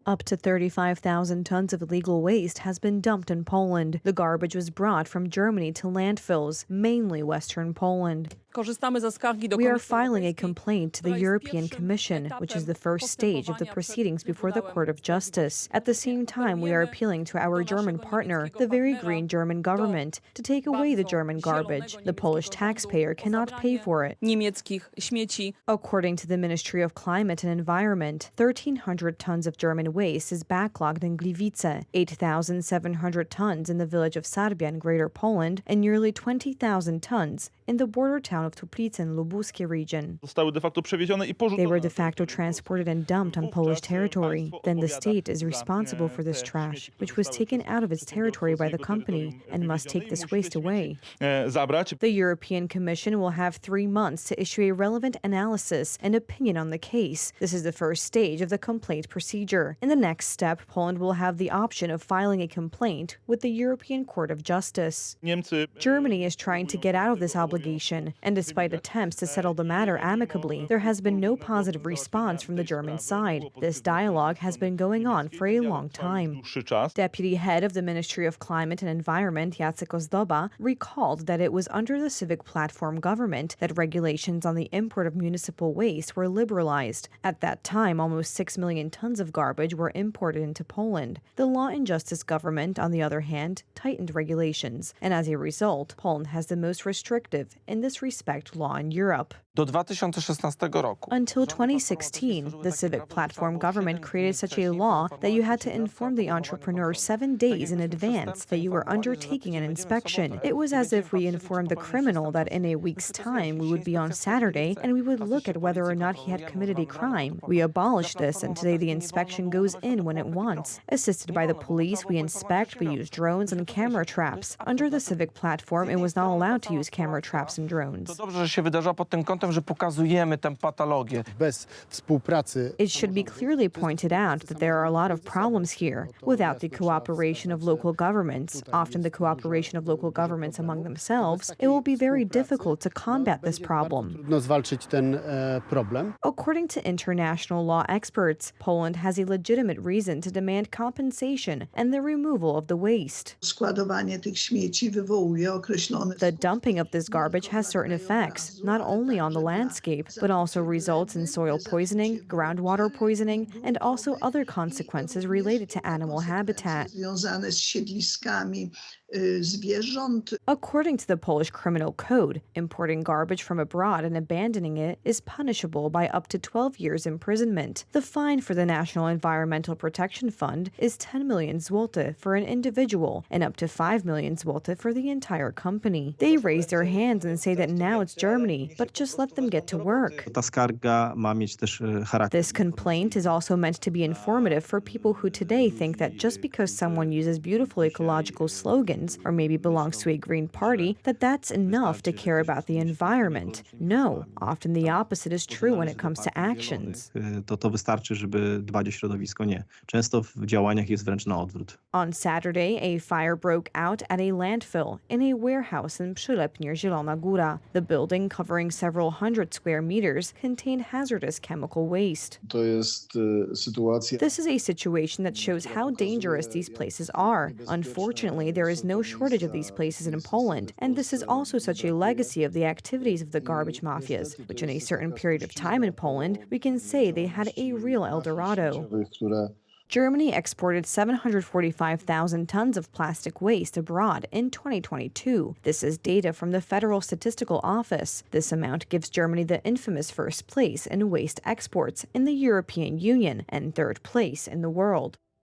Up to 35,000 tons of illegal waste has been dumped in Poland. The garbage was brought from Germany to landfills, mainly western Poland. We are filing a complaint to the European Commission, which is the first stage of the proceedings before the Court of Justice. At the same time, we are appealing to our German partner, the very green German government, to take away the German garbage. The Polish taxpayer cannot pay for it. According to the Ministry of Climate and Environment, 1,300 tons of German waste is backlogged in Gliwice, 8,700 tons in the village of Sarbia in Greater Poland, and nearly 20,000 tons in the border town of Tuplice in Lubuskie region. They were de facto transported and dumped on Polish territory. Then the state is responsible for this trash, which was taken out of its territory by the company, and must take this waste away. The European Commission will have 3 months to issue a relevant analysis and opinion on the case. This is the first stage of the complaint procedure. In the next step, Poland will have the option of filing a complaint with the European Court of Justice. Germany is trying to get out of this obligation, and despite attempts to settle the matter amicably, there has been no positive response from the German side. This dialogue has been going on for a long time. Deputy head of the Ministry of Climate and Environment, Jacek Ozdoba, recalled that it was under the Civic Platform government that regulations on the import of municipal waste were liberalized. At that time, almost 6 million tons of garbage were imported into Poland. The Law and Justice government, on the other hand, tightened regulations, and as a result, Poland has the most restrictive, in this respect, law in Europe. Until 2016, the Civic Platform government created such a law that you had to inform the entrepreneur 7 days in advance that you were undertaking an inspection. It was as if we informed the criminal that in a week's time we would be on Saturday and we would look at whether or not he had committed a crime. We abolished this, and today the inspection goes in when it wants. Assisted by the police, we inspect, we use drones and camera traps. Under the Civic Platform, it was not allowed to use camera traps and drones. It should be clearly pointed out that there are a lot of problems here. Without the cooperation of local governments, often the cooperation of local governments among themselves, it will be very difficult to combat this problem. According to international law experts, Poland has a legitimate reason to demand compensation and the removal of the waste. The dumping of this garbage has certain effects, not only on the landscape, but also results in soil poisoning, groundwater poisoning, and also other consequences related to animal habitat. According to the Polish Criminal Code, importing garbage from abroad and abandoning it is punishable by up to 12 years imprisonment. The fine for the National Environmental Protection Fund is 10 million zloty for an individual and up to 5 million zloty for the entire company. They raise their hands and say that now it's Germany, but just let them get to work. This complaint is also meant to be informative for people who today think that just because someone uses beautiful ecological slogans or maybe belongs to a green party, that's enough to care about the environment. No, often the opposite is true when it comes to actions. On Saturday, a fire broke out at a landfill in a warehouse in Przylep near Zielona Góra. The building, covering several hundred square meters, contained hazardous chemical waste. This is a situation that shows how dangerous these places are. Unfortunately, there is no shortage of these places in Poland, and this is also such a legacy of the activities of the garbage mafias, which in a certain period of time in Poland, we can say they had a real El Dorado. Germany exported 745,000 tons of plastic waste abroad in 2022. This is data from the Federal Statistical Office. This amount gives Germany the infamous first place in waste exports in the European Union and third place in the world.